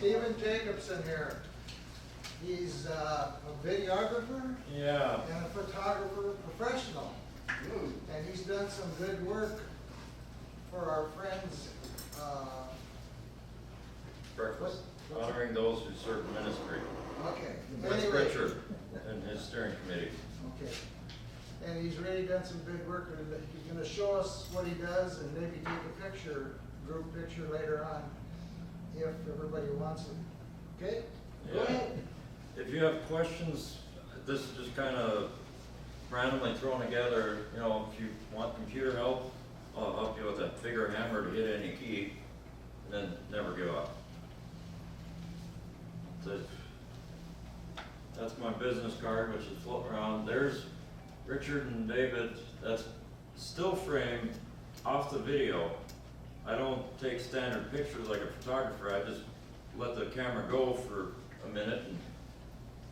Stephen Jacobson here. He's a videographer Yeah. and a photographer professional. And he's done some good work for our friends. Breakfast, honoring those who serve ministry. Okay. With Anyway. Richard and his steering committee. Okay. And he's really done some good work, and he's gonna show us what he does and maybe take a picture, group picture later on, if everybody wants it. Okay? Go Yeah. ahead. If you have questions, this is just kind of randomly thrown together. You know, if you want computer help, I'll help you with that bigger hammer to hit any key, and then never give up. That's my business card, which is floating around. There's Richard and David. That's still frame off the video. I don't take standard pictures like a photographer. I just let the camera go for a minute and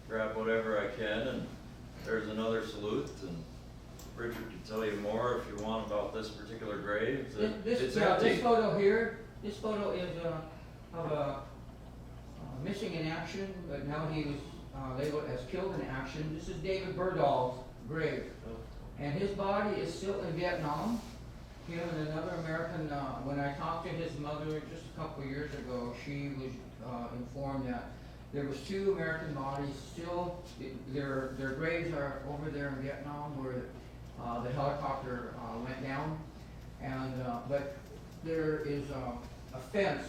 grab whatever I can. And there's another salute. And Richard can tell you more if you want about this particular grave. It's empty. This photo here, this photo is of a missing in action, but now he was labeled as killed in action. This is David Berdahl's grave, and his body is still in Vietnam. Him and another American. When I talked to his mother just a couple of years ago, she was informed that there was 2 American bodies still. Their graves are over there in Vietnam, where the helicopter went down, and but there is a fence,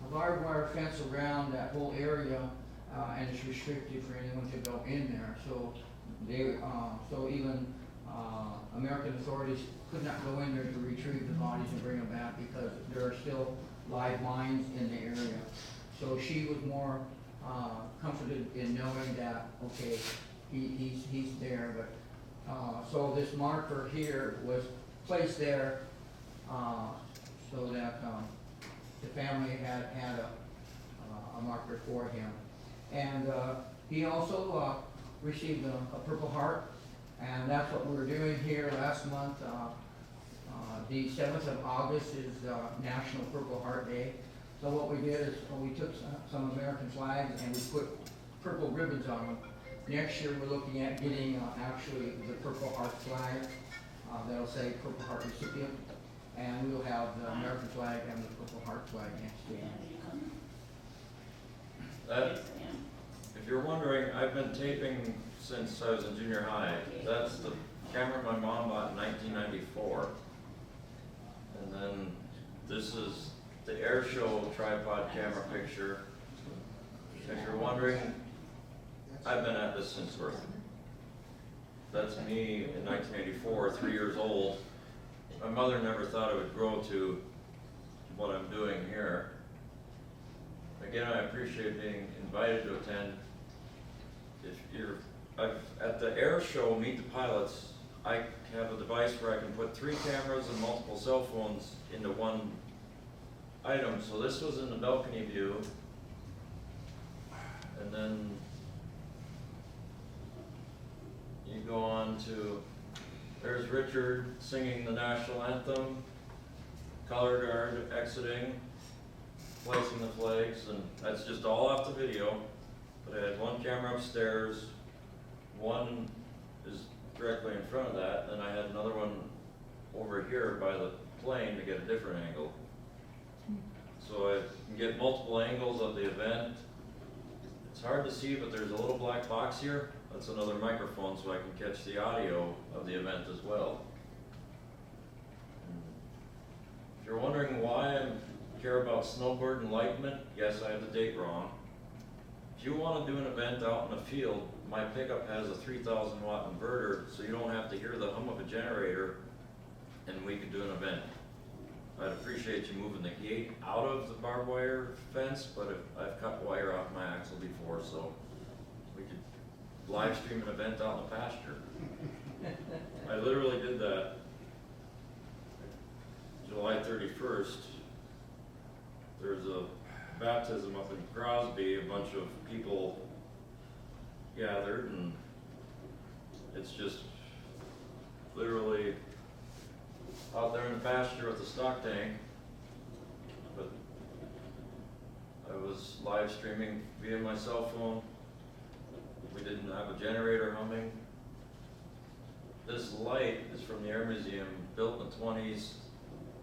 a barbed wire fence around that whole area, and it's restricted for anyone to go in there. So they, so even American authorities could not go in there to retrieve the bodies and bring them back because there are still live mines in the area. So she was more comforted in knowing that, okay, he's there. But so this marker here was placed there so that the family had a marker for him. And he also received a Purple Heart, and that's what we were doing here last month. The 7th of August is National Purple Heart Day. So what we did is we took some American flags and we put purple ribbons on them. Next year we're looking at getting actually the Purple Heart flag that'll say Purple Heart recipient, and we'll have the American flag and the Purple Heart flag next year. If you're wondering, I've been taping since I was in junior high. That's the camera my mom bought in 1994. And then this is the air show tripod camera picture. If you're wondering, I've been at this since birth. That's me in 1984, 3 years old. My mother never thought it would grow to what I'm doing here. Again, I appreciate being invited to attend. If you're at the air show, Meet the Pilots, I have a device where I can put 3 cameras and multiple cell phones into one item. So this was in the balcony view. And then you go on to, there's Richard singing the national anthem, color guard exiting, placing the flags, and that's just all off the video. But I had 1 camera upstairs, 1 is directly in front of that, and I had another one over here by the plane to get a different angle. So I can get multiple angles of the event. It's hard to see, but there's a little black box here. That's another microphone, so I can catch the audio of the event as well. If you're wondering why I care about snowbird enlightenment, yes, I have the date wrong. If you want to do an event out in the field, my pickup has a 3,000 watt inverter, so you don't have to hear the hum of a generator, and we could do an event. I'd appreciate you moving the gate out of the barbed wire fence, but I've cut wire off my axle before, so we could live stream an event out in the pasture. I literally did that July 31st. There's a baptism up in Crosby, a bunch of people gathered, and it's just literally out there in the pasture with the stock tank. But I was live streaming via my cell phone. We didn't have a generator humming. This light is from the Air Museum, built in the 20s,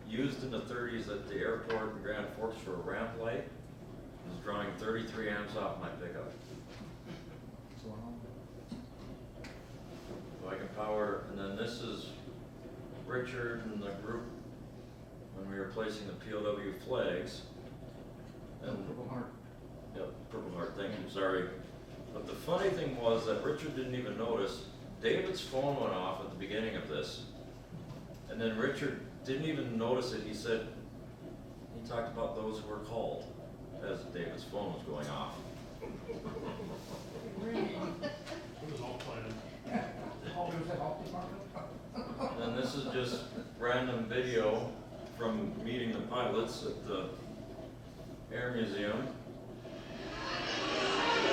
used in the 30s at the airport in Grand Forks for a ramp light. It was drawing 33 amps off my pickup. So I can power, and then this is Richard and the group when we were placing the POW flags. And Purple Heart. yep, Purple Heart, thank you, sorry. But the funny thing was that Richard didn't even notice. David's phone went off at the beginning of this. And then Richard didn't even notice it. He said, he talked about those who were called as David's phone was going off. It was all planned. Oh, there's a health department? And this is just random video from meeting the pilots at the Air Museum.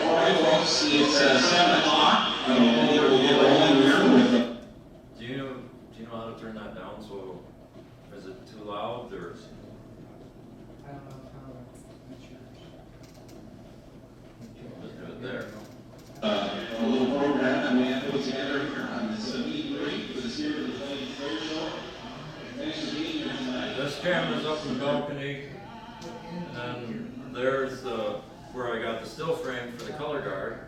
All right, folks, it's 7 o'clock. We'll get rolling here with the... Do you know how to turn that down? So is it too loud or? I don't know how, that's yours. Just do it there. A little program that we have put together here on this meet and greet for the Spirit of the Flame Fair Show. Thanks for being here tonight. This camera's up in the balcony, and there's where I got the still frame for the color guard.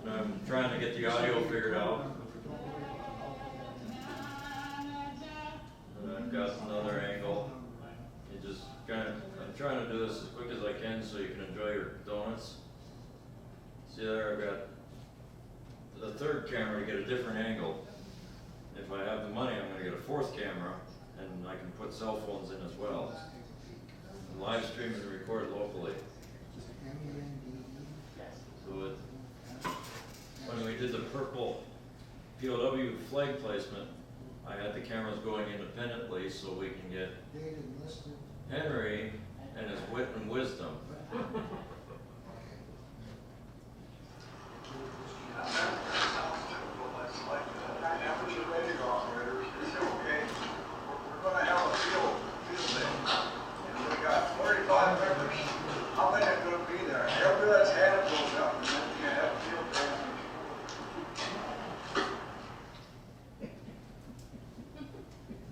And I'm trying to get the audio figured out. And I've got another angle. You just I'm trying to do this as quick as I can so you can enjoy your donuts. See there, I've got the third camera to get a different angle. If I have the money, I'm going to get a fourth camera, and I can put cell phones in as well. And live stream and record locally. So when we did the purple POW flag placement, I had the cameras going independently so we can get Henry and his wit and wisdom.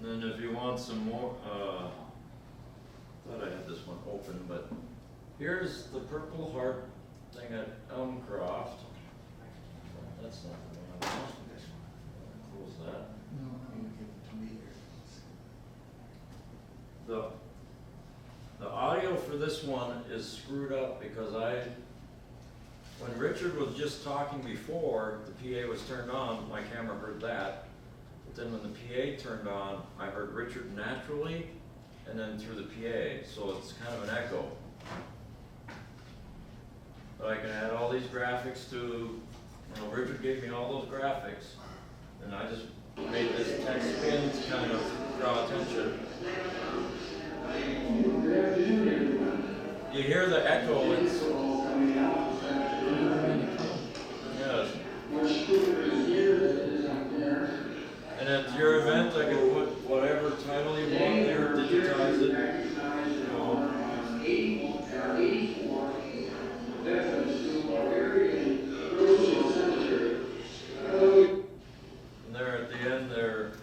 And then if you want some more, thought I had this one open, but here's the Purple Heart thing at Elmcroft. That's not the one I want. Close that. The audio for this one is screwed up because when Richard was just talking before, the PA was turned on, my camera heard that. But then when the PA turned on, I heard Richard naturally, and then through the PA, so it's kind of an echo. But I can add all these graphics to, Richard gave me all those graphics, and I just made this text spin to kind of draw attention. You hear the echo, it's, yes. And at your event, I can put whatever title you want there, digitize it. And there at the end, there's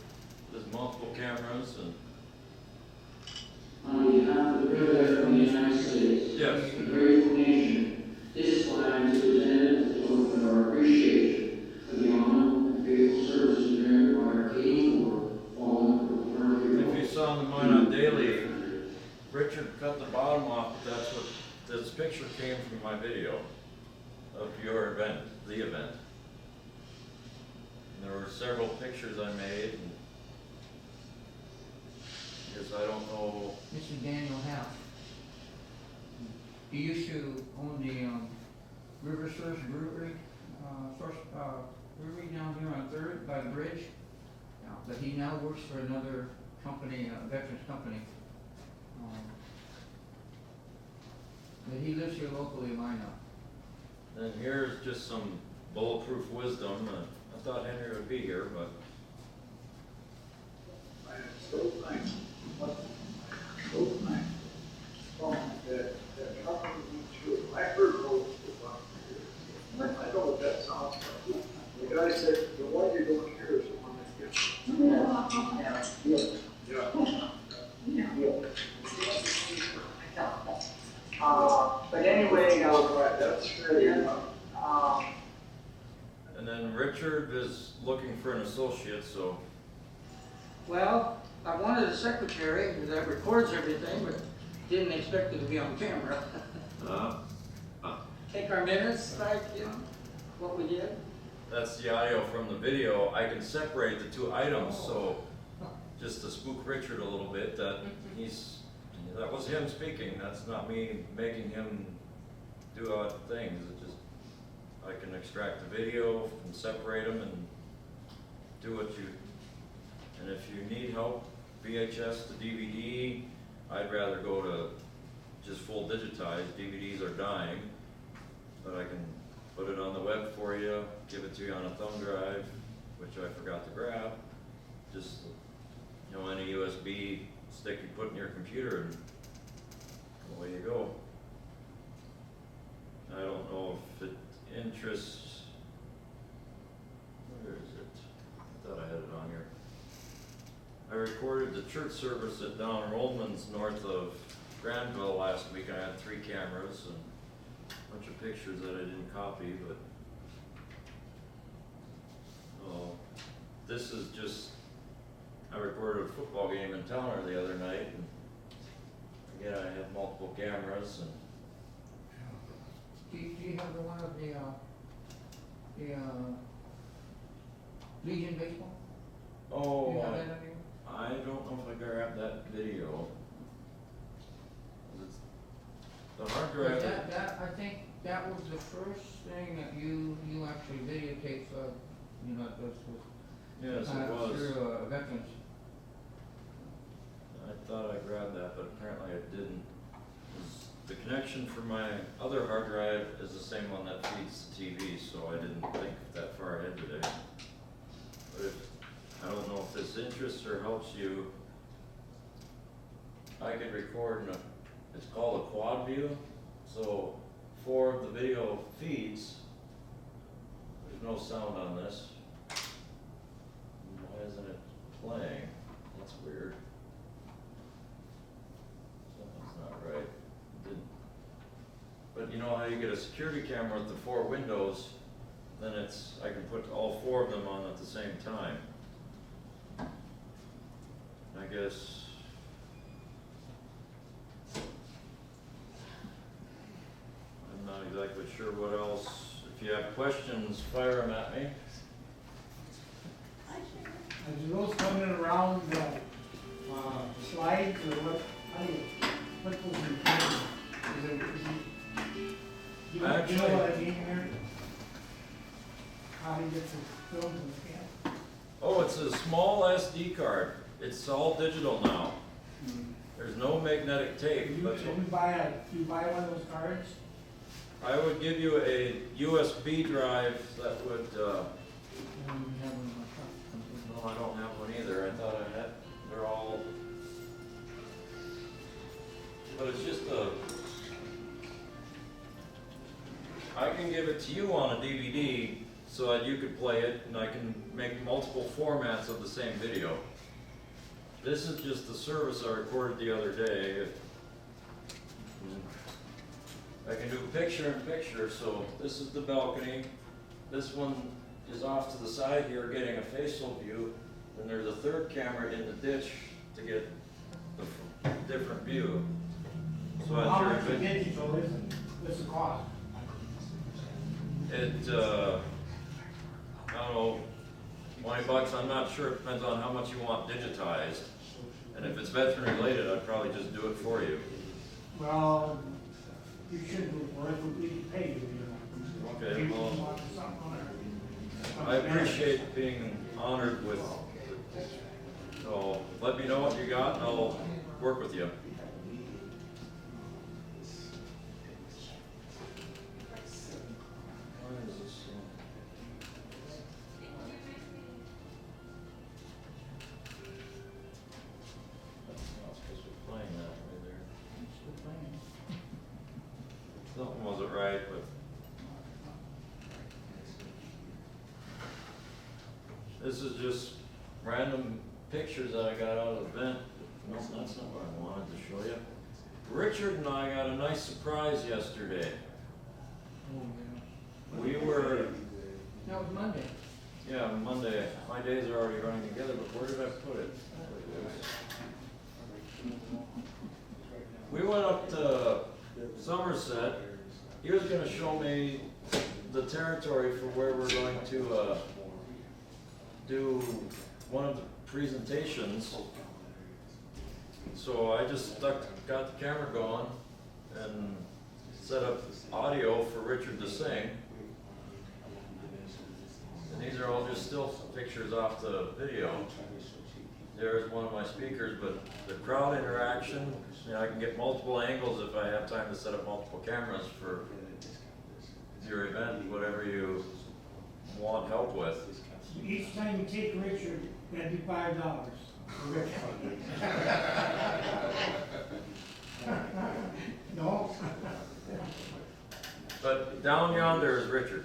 multiple cameras and. On behalf of the President of the United States, Yes. the grateful nation, this flag is presented as a token of our appreciation for the honorable and faithful services rendered by our Canadian war, fallen Purple Heart If you saw in the Minot Daily, Richard cut the bottom off, but that's what this picture came from my video of your event, the event. And there were several pictures I made, and because I don't know. This is Daniel Half. He used to own the River Source Brewery, brewery down here on Third by the bridge. But he now works for another company, veterans company. But he lives here locally in Minot. And here's just some bulletproof wisdom. I thought Henry would be here, but. Oh, the one you're doing here is the one that gets. But anyway, right, that's fair enough. And then Richard is looking for an associate, so Well, I wanted a secretary that records everything, but didn't expect it to be on camera. Take our minutes, like, you know, what we did. that's the audio from the video. I can separate the two items, so just to spook Richard a little bit, that was him speaking. That's not me making him do odd things. It just, I can extract the video and separate them and do what you, and if you need help, VHS to DVD, I'd rather go to just full digitized. DVDs are dying, but I can put it on the web for you, give it to you on a thumb drive, which I forgot to grab. Just, you know, any USB stick you put in your computer and away you go. I don't know if it interests, where is it? I thought I had it on here. I recorded the church service at Don Rollman's north of Granville last week. I had 3 cameras and a bunch of pictures that I didn't copy, but this is just, I recorded a football game in Towner the other night, and again, I have multiple cameras, and Do you have the one of the Legion baseball? Do you have that on you? I don't know if I grabbed that video. The hard drive. I think that was the first thing that you actually videotaped, you know, this was. Yes, it was. Through veterans. I thought I grabbed that, but apparently I didn't. The connection for my other hard drive is the same one that feeds the TV, so I didn't think that far ahead today. But I don't know if this interests or helps you. I could record it's called a quad view. So for the video feeds, there's no sound on this. Why isn't it playing? That's weird. Something's not right. But you know how you get a security camera with the 4 windows, then I can put all 4 of them on at the same time. I guess. I'm not exactly sure what else. If you have questions, fire them at me. Are those coming around the slides or what? What was the you know what I mean here? How do you get the film and scan? Oh, it's a small SD card. It's all digital now. There's no magnetic tape. You But buy one of those cards? I would give you a USB drive that would. No, I don't have one either. I thought I had. They're all. But it's just I can give it to you on a DVD so that you could play it, and I can make multiple formats of the same video. This is just the service I recorded the other day. I can do picture in picture, so this is the balcony. This one is off to the side here getting a facial view. Then there's a third camera in the ditch to get the different view. So How much a digital is the cost? It, I don't know, $20, I'm not sure, it depends on how much you want digitized. And if it's veteran related, I'd probably just do it for you. Well, you should do it for it, we pay you, you know. Okay, People well, want something or- I appreciate being honored with, so let me know what you got and I'll work with you. Why is this so- That's not supposed to be playing that way there. Something wasn't right, but This is just random pictures that I got out of the vent. No, that's not what I wanted to show you. Richard and I got a nice surprise yesterday. We were, That was Monday. yeah, Monday. My days are already running together, but where did I put it? We went up to Somerset. He was gonna show me the territory for where we're going to, do one of the presentations. So I just got the camera going and set up audio for Richard to sing. And these are all just still pictures off the video. There's one of my speakers, but the crowd interaction, you know, I can get multiple angles if I have time to set up multiple cameras for your event, whatever you want help with. Each time you take Richard, that'd be $5. No? But down yonder is Richard.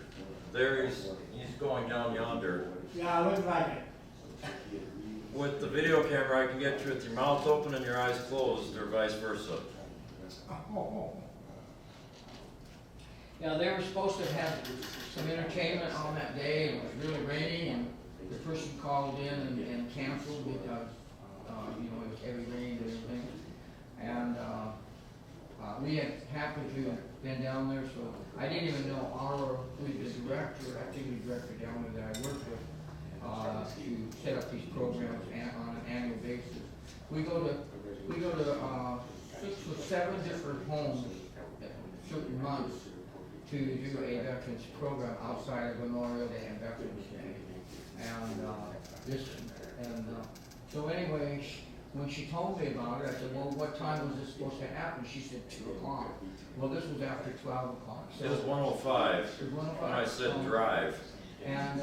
There he's going down yonder. Yeah, looks like it. With the video camera, I can get you with your mouth open and your eyes closed, or vice versa. Oh. Yeah, they were supposed to have some entertainment on that day, and it was really rainy, and the person called in and canceled because, you know, it was heavy rain and everything. And, we had happened to have been down there, so I didn't even know who the director, activity director down there that I worked with, to set up these programs on an annual basis. We go to 6 or 7 different homes at certain months to do a veterans program outside of Memorial Day and Veterans Day. And so anyway, when she told me about it, I said, well, what time was this supposed to happen? She said 2 o'clock. Well, this was after 12 o'clock. It was 1:05 It was 1:05. when I said drive. And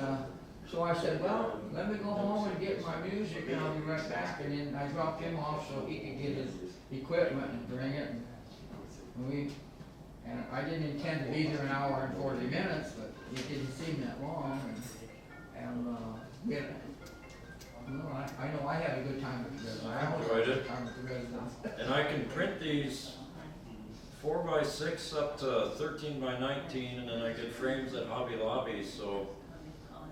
so I said, well, let me go home and get my music and I'll be right back. And then I dropped him off so he could get his equipment and bring it. And I didn't intend to be there an hour and 40 minutes, but it didn't seem that long. And we had, I know I had a good time with the residents. I enjoyed it. Time with the residents. And I can print these 4x6 up to 13x19, and then I get frames at Hobby Lobby, so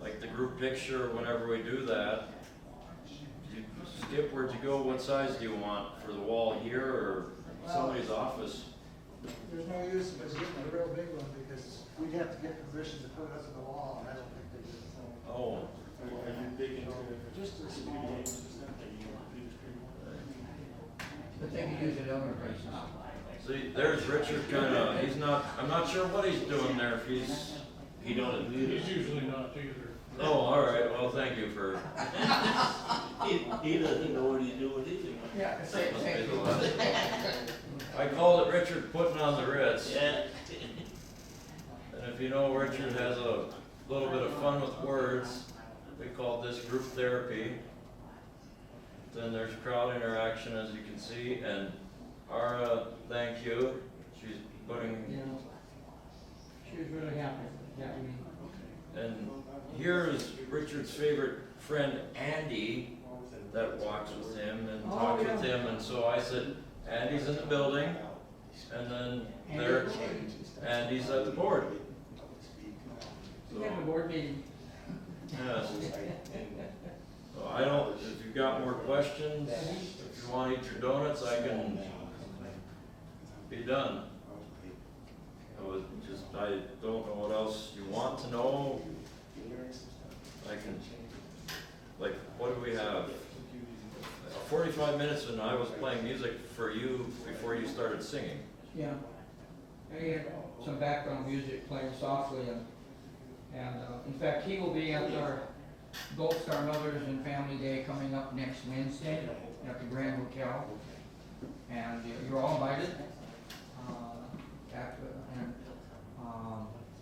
like the group picture, whenever we do that, you skip, where'd you go, what size do you want for the wall here or somebody's office? There's no use in us getting a real big one because we'd have to get permission to put it up to the wall, and I don't think they did. Oh, Just a small one. But they could use it other places. see, there's Richard kinda, I'm not sure what he's doing there, if he don't. He's usually not either. Oh, all right, well, thank you for. He doesn't know what he's doing either. Yeah, same, Must be same. the last. I called it Richard putting on the Ritz. Yeah. And if you know, Richard has a little bit of fun with words. We call this group therapy. Then there's crowd interaction, as you can see, and Ara, thank you. She's putting, You know, she was really happy. and here's Richard's favorite friend, Andy, that walks with him and Oh, talks yeah. with him, and so I said, Andy's in the building, and then there, Andy's at the board. We have a board meeting. Yes. So I don't, if you've got more questions, if you want to eat your donuts, I can be done. I don't know what else you want to know. I can, like, what do we have? 45 minutes and I was playing music for you before you started singing. Yeah. I had some background music playing softly and in fact, he will be at our Gold Star Mothers and Family Day coming up next Wednesday at the Grand Hotel. And you're all invited.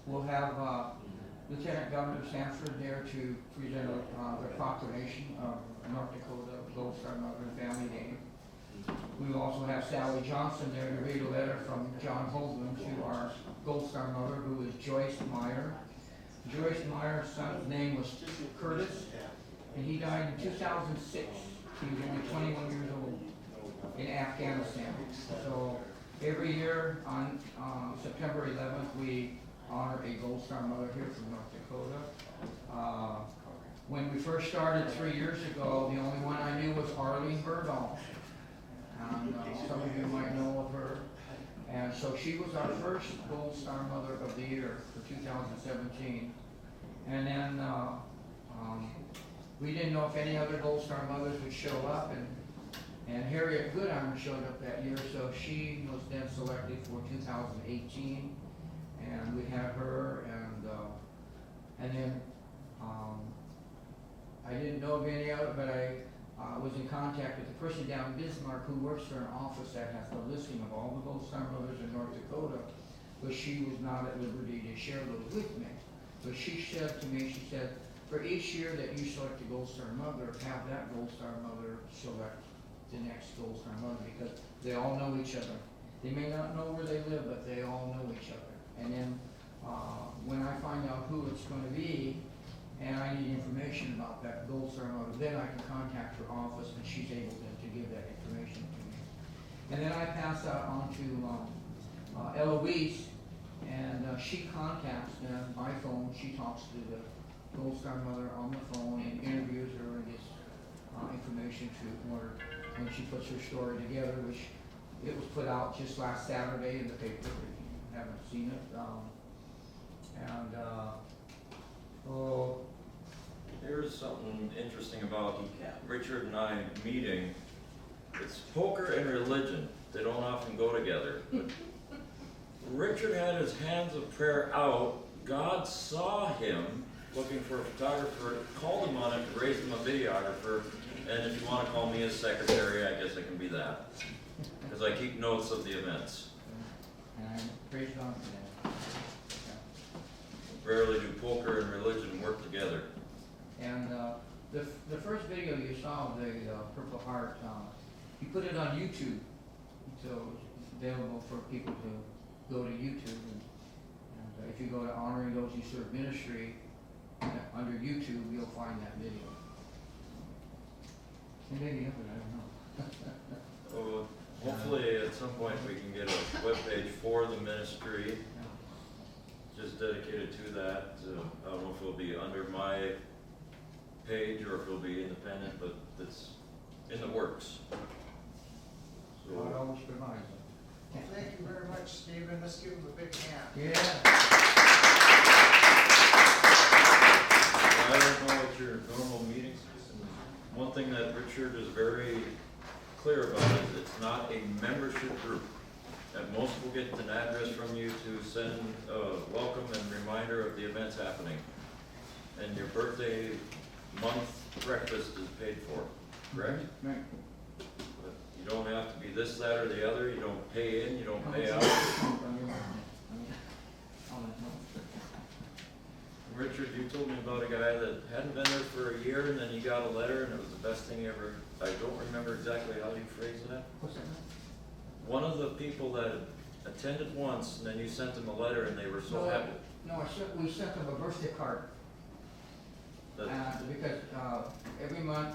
We'll have Lieutenant Governor Sanford there to present the proclamation of North Dakota Gold Star Mother and Family Day. We will also have Sally Johnson there to read a letter from John Hogan to our Gold Star Mother, who is Joyce Meyer. Joyce Meyer's son's name was Curtis, and he died in 2006. He was only 21 years old in Afghanistan. So every year on September 11th, we honor a Gold Star mother here from North Dakota. When we first started 3 years ago, the only one I knew was Arlene Berdahl. And some of you might know of her. And so she was our first Gold Star Mother of the Year for 2017. And then we didn't know if any other Gold Star Mothers would show up, and Harriet Goodham showed up that year, so she was then selected for 2018. And we had her, and then I didn't know of any other, but I was in contact with the person down in Bismarck who works for an office that has the listing of all the Gold Star Mothers in North Dakota, but she was not at liberty to share those with me. But she said to me, she said, for each year that you select a Gold Star Mother, have that Gold Star Mother select the next Gold Star Mother, because they all know each other. They may not know where they live, but they all know each other. And then when I find out who it's going to be, and I need information about that Gold Star Mother, then I can contact her office, and she's able to give that information to me. And then I pass that on to Eloise, and she contacts them by phone. She talks to the Gold Star Mother on the phone and interviews her and gets information to order when she puts her story together, which it was put out just last Saturday in the paper, if you haven't seen it. Here's something interesting about Richard and I meeting. It's poker and religion. They don't often go together. But Richard had his hands of prayer out. God saw him looking for a photographer, called him on it, raised him a videographer, and if you want to call me his secretary, I guess I can be that. Because I keep notes of the events. And praise God for that. Rarely do poker and religion work together. And the first video you saw of the Purple Heart, he put it on YouTube, so it's available for people to go to YouTube. And if you go to Honoring Those You Serve Ministry, under YouTube, you'll find that video. And maybe I don't know. Oh, hopefully at some point we can get a webpage for the ministry, just dedicated to that. I don't know if it'll be under my page or if it'll be independent, but it's in the works. God So, always provides. Well, thank you very much, Stephen. Let's give him a big hand. Yeah. I don't know what your normal meetings is. And one thing that Richard is very clear about is it's not a membership group. At most we'll get an address from you to send a welcome and reminder of the events happening. And your birthday month breakfast is paid for, correct? Right. But you don't have to be this, that, or the other. You don't pay in, you don't pay out. Richard, you told me about a guy that hadn't been there for a year, and then you got a letter, and it was the best thing ever. I don't remember exactly how you phrased that. What's that? One of the people that attended once, and then you sent them a letter, and they were so No, happy. No, we sent them a birthday card. Because every month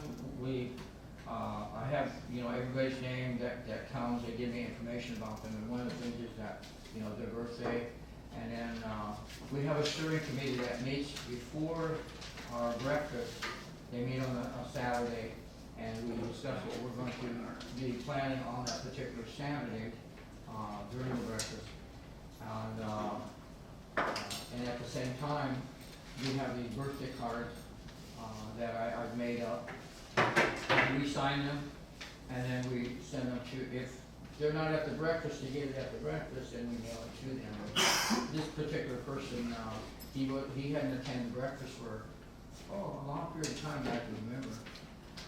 I have, everybody's name that counts. They give me information about them, and one of the things is that, their birthday. And then we have a steering committee that meets before our breakfast. They meet on a Saturday, and we discuss what we're going to be planning on that particular Saturday during the breakfast. And at the same time, we have these birthday cards that I've made up. We sign them, and then we send them to, if they're not at the breakfast, they get it at the breakfast, and we mail it to them. But this particular person, he hadn't attended breakfast for, a long period of time, I can remember.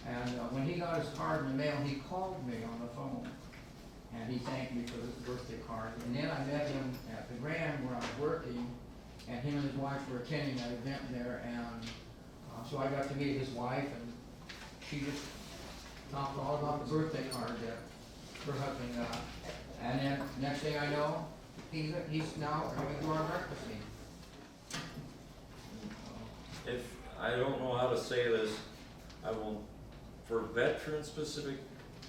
And when he got his card in the mail, he called me on the phone, and he thanked me for the birthday card. And then I met him at the Grand where I was working, and him and his wife were attending that event there, and so I got to meet his wife, and she just talked all about the birthday card that her husband got. And then next thing I know, he's now coming to our breakfast meeting. If I don't know how to say this, I will, for veteran-specific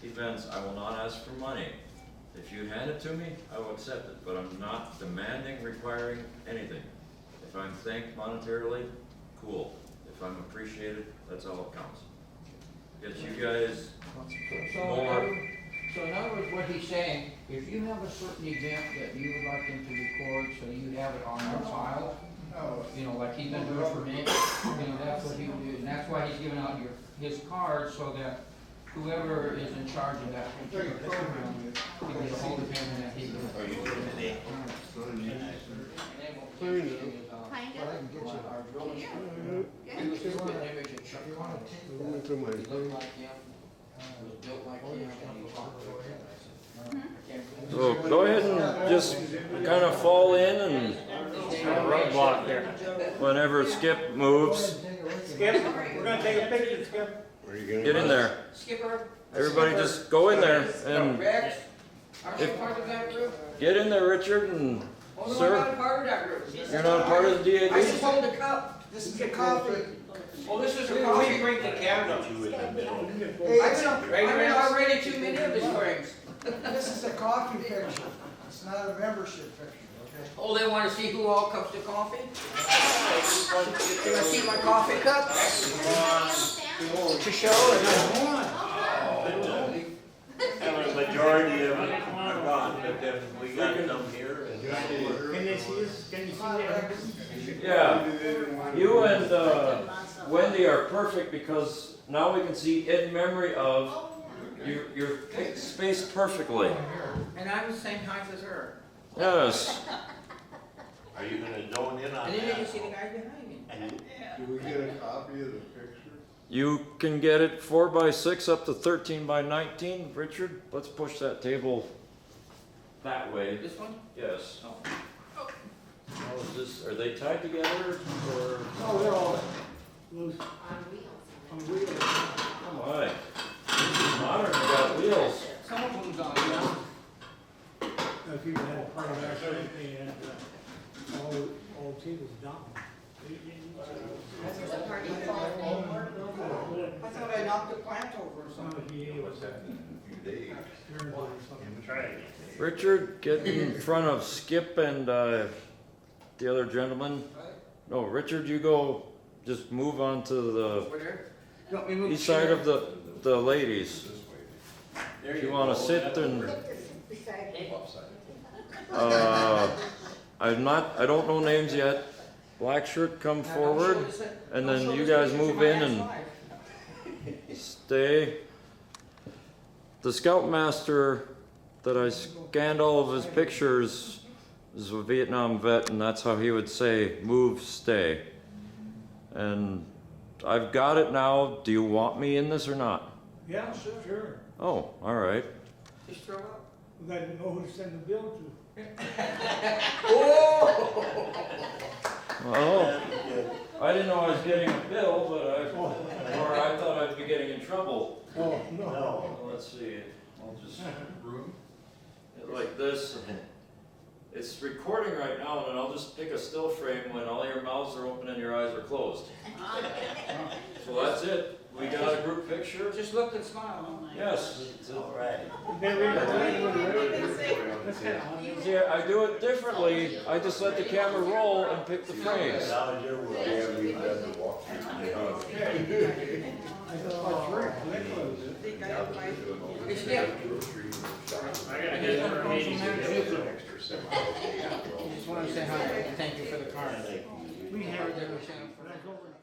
events, I will not ask for money. If you hand it to me, I will accept it, but I'm not demanding, requiring anything. If I'm thanked monetarily, cool. If I'm appreciated, that's all that counts. Gets you guys more. So in other words, what he's saying, if you have a certain event that you would like him to record, so you have it on our file, you know, like he's been doing for me, you know, that's what he would do, and that's why he's giving out his card, so that whoever is in charge of that particular program can get a hold of him and that he can. Well, I can get you. Our village. He was just an image of Chuck Connors. He looked like him, was built like him, and he talked like him. I can't believe So go ahead and just kind of fall in, and Roadblock there. whenever Skip moves, Skip, we're gonna take a picture, Skip. get in there. Skipper. Everybody just go in there and Rex, aren't you part of that group? get in there, Richard, and Oh, no, I'm sir, not a part of that group. you're not a part of the I just DAV? hold the cup. This is a coffee. Oh, this is a coffee. bring the camera. Hey, I've been already too many of his drinks. this is a coffee picture. It's not a membership picture, okay? Oh, they wanna see who all cups the coffee? Can I see my coffee cup? To show it. And the majority of them are gone, but then we got some here and. Can they see this? Can you see that? Yeah, you and Wendy are perfect because now we can see in memory of, you're spaced perfectly. And I'm the same height as her. Yes. Are you gonna zone in on And then you can that? see the guy behind me. Do we get a copy of the picture? You can get it 4x6 up to 13x19. Richard, let's push that table that way. This one? Yes. Oh. How is this, are they tied together or? Oh, they're all loose on wheels. Oh my. Modern, they got wheels. Some of them's on, yeah. If you had a part of that, they had all tables down. I thought I knocked the plant over or something. What's happening in a few days? Richard, get in front of Skip and the other gentleman. No, Richard, you go, just move on to the Over there? You want me to move east side chair? of the ladies. If you wanna sit and, I don't know names yet. Black shirt, come forward, and then you guys move in and stay. The scoutmaster that I scanned all of his pictures is a Vietnam vet, and that's how he would say, move, stay. And I've got it now. Do you want me in this or not? Yeah, sure. Oh, all right. Just throw up. We gotta know who to send the bill to. Well, I didn't know I was getting a bill, or I thought I'd be getting in trouble. Oh, no. No. Let's see, I'll just like this. It's recording right now, and I'll just pick a still frame when all your mouths are open and your eyes are closed. So that's it. We got a group picture. Just look and smile. Yes. All right. See, I do it differently. I just let the camera roll and pick the frames. That was your word. Yeah, we've done the walkthrough. It's Skip. I I just want to call some manager. extra semi. I just want to say hi. Thank you for the card. We have Never it. sent it for-